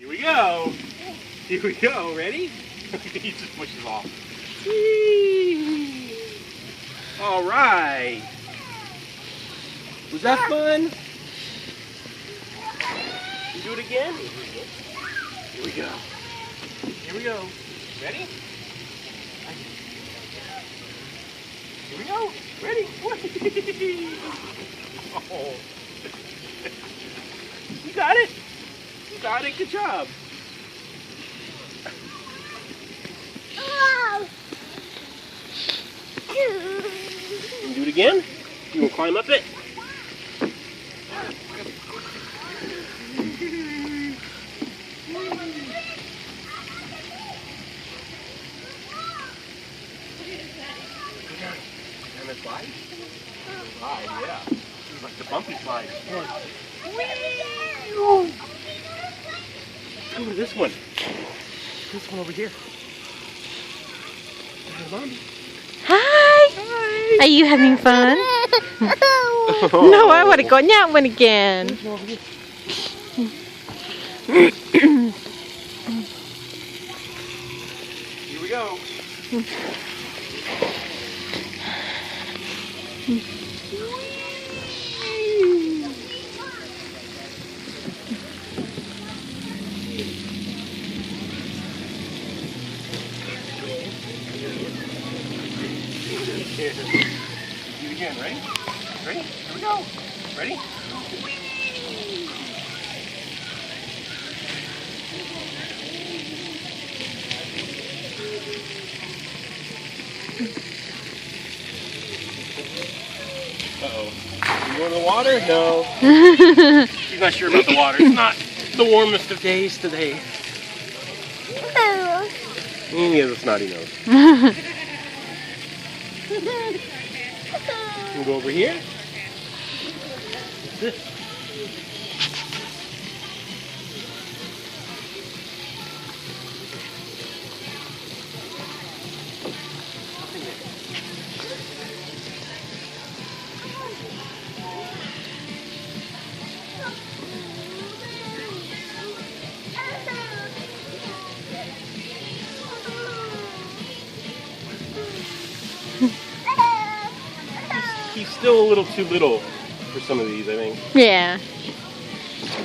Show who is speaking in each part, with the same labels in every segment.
Speaker 1: Here we go. Here we go. Ready? He just pushes off. All right. Was that fun? Do it again? Here we go. Here we go. Ready? Here we go. Ready? Oh. You got it. You got it. Good job. You do it again? You want to climb up it? And the slide? Slide, yeah. It's like the bumpy slide. Let's go to this one. This one over here.
Speaker 2: Hi. Hi. Are you having fun? No, I want to go on that one again.
Speaker 1: Here we go. Do it again, ready? Ready? Here we go. Ready? Uh-oh. You going to the water? No. She's not sure about the water. It's not the warmest of days today. He has a snotty nose. We'll go over here. What's this? He's still a little too little for some of these, I think.
Speaker 2: Yeah.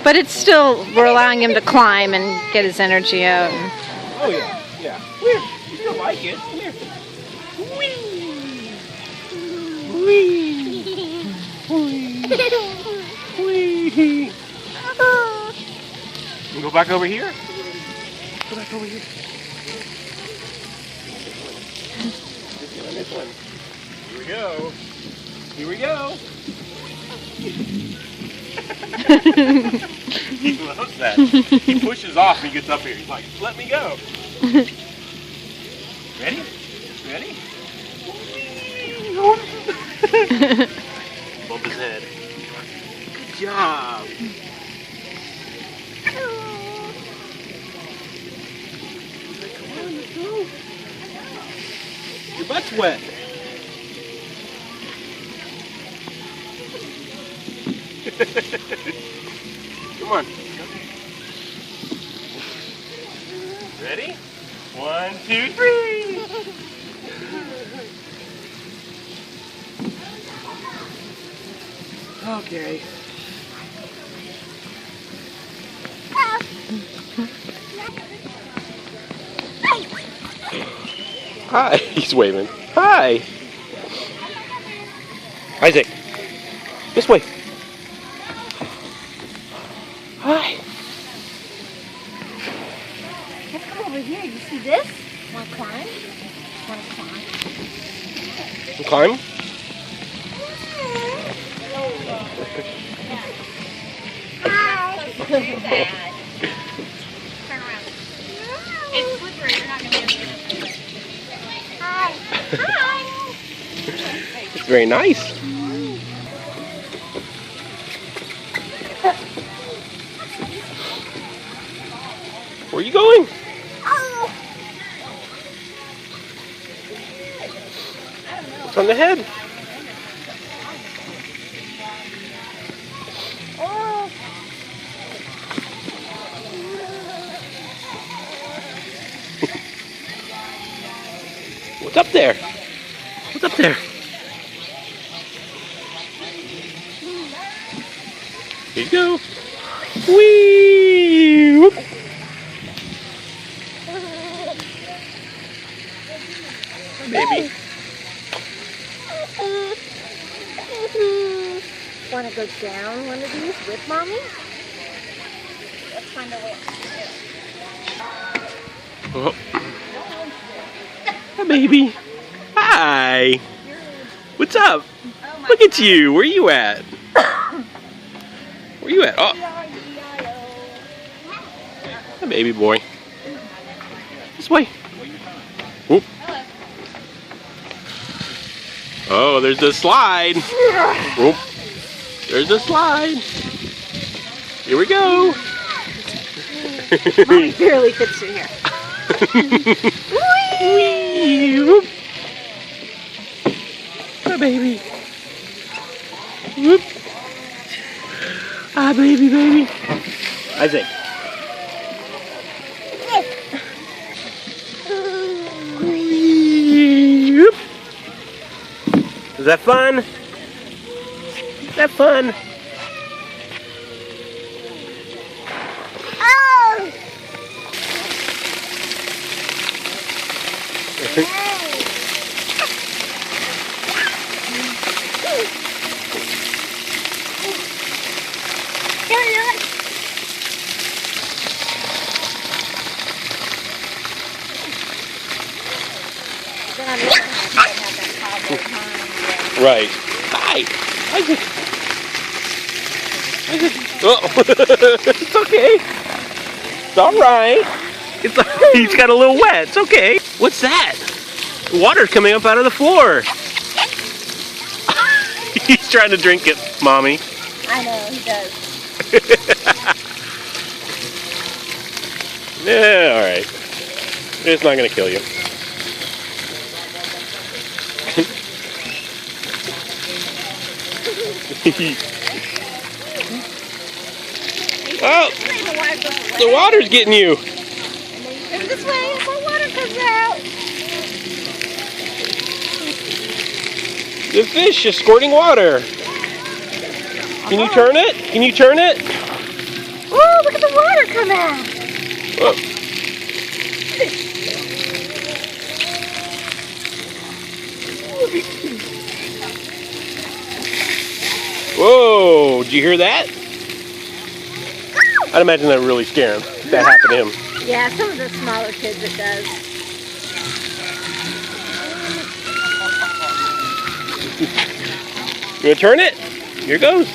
Speaker 2: But it's still, we're allowing him to climb and get his energy out.
Speaker 1: Oh yeah, yeah. Come here. You still like it. Come here. Whee! Whee! Whee! You go back over here? Go back over here. This one. Here we go. Here we go. He loves that. He pushes off when he gets up here. He's like, let me go. Ready? Ready? Bump his head. Good job. Come on, let's go. Your butt's wet. Come on. Ready? 1, 2, 3. Okay. Hi. He's waving. Hi. Isaac. This way. Hi.
Speaker 3: Let's come over here. You see this? Want to climb? Want to climb?
Speaker 1: You climb?
Speaker 3: Hi. Turn around. It's slippery. You're not going to be able to get it. Hi. Hi.
Speaker 1: It's very nice. Where are you going? It's on the head. What's up there? What's up there? Here you go. Whee! Whoop. Hi, baby.
Speaker 3: Want to go down one of these with mommy? Let's find a way.
Speaker 1: Oh. Hi, baby. Hi. What's up? Look at you. Where you at? Where you at? Oh. Hi, baby boy. This way. Whoop. Oh, there's the slide. Whoop. There's the slide. Here we go.
Speaker 3: Mommy barely fits in here.
Speaker 1: Whee! Whoop. Hi, baby. Whoop. Hi, baby, baby. Isaac. Whee! Whoop. Is that fun? Is that fun? Right. Hi. Isaac. Isaac. Oh. It's okay. It's all right. He's got a little wet. It's okay. What's that? Water's coming up out of the floor. He's trying to drink it, Mommy.
Speaker 3: I know, he does.
Speaker 1: Yeah, all right. It's not going to kill you. Oh, the water's getting you.
Speaker 3: It's this way, more water comes out.
Speaker 1: The fish is squirting water. Can you turn it? Can you turn it?
Speaker 3: Oh, look at the water come out.
Speaker 1: Oh. Whoa, did you hear that? I'd imagine that would really scare him. If that happened to him.
Speaker 3: Yeah, some of the smaller kids it does.
Speaker 1: You want to turn it? Here it goes.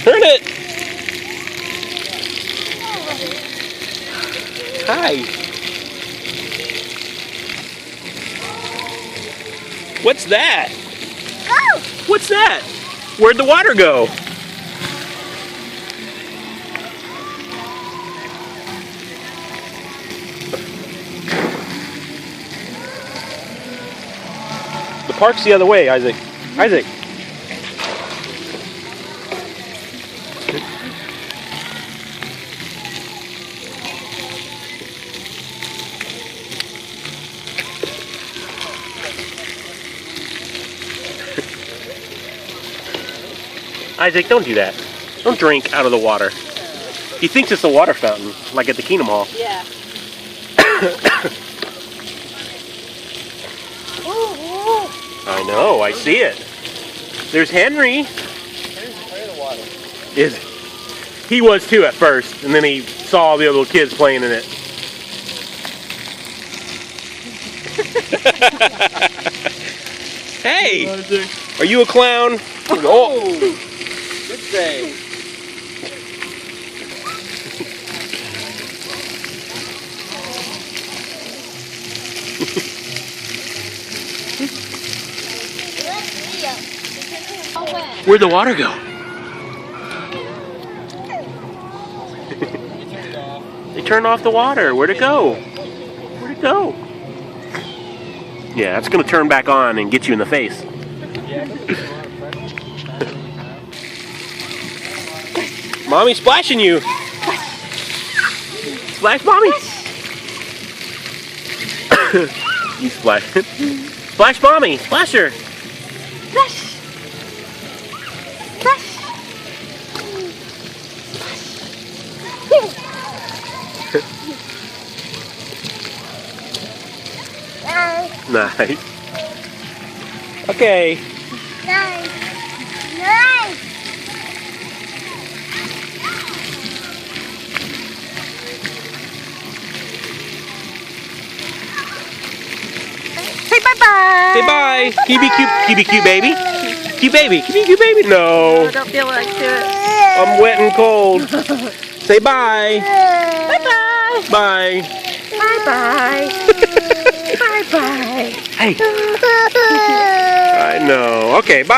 Speaker 1: Turn it. Hi. What's that?
Speaker 3: Go!
Speaker 1: What's that? Where'd the water go? The park's the other way, Isaac. Isaac. Isaac, don't do that. Don't drink out of the water. He thinks it's a water fountain, like at the Kingdom Hall.
Speaker 3: Yeah.
Speaker 1: I know, I see it. There's Henry. Is he was too at first, and then he saw all the other little kids playing in it. Hey, are you a clown? Oh,
Speaker 4: Good save.
Speaker 1: where'd the water go? They turned off the water. Where'd it go? Where'd it go? Yeah, that's gonna turn back on and get you in the face. Mommy's splashing you. Splash, mommy. You splash. Splash, mommy. Splash her.
Speaker 2: Splash. Splash.
Speaker 1: Nice. Okay.
Speaker 3: Nice. Nice.
Speaker 2: Say bye-bye.
Speaker 1: Say bye. Can you be cute? Can you be cute, baby? Cute baby. Can you be cute, baby? No.
Speaker 2: I don't feel like it.
Speaker 1: I'm wet and cold. Say bye.
Speaker 2: Bye-bye.
Speaker 1: Bye.
Speaker 2: Bye-bye. Bye-bye.
Speaker 1: Hey. I know. Okay, bye.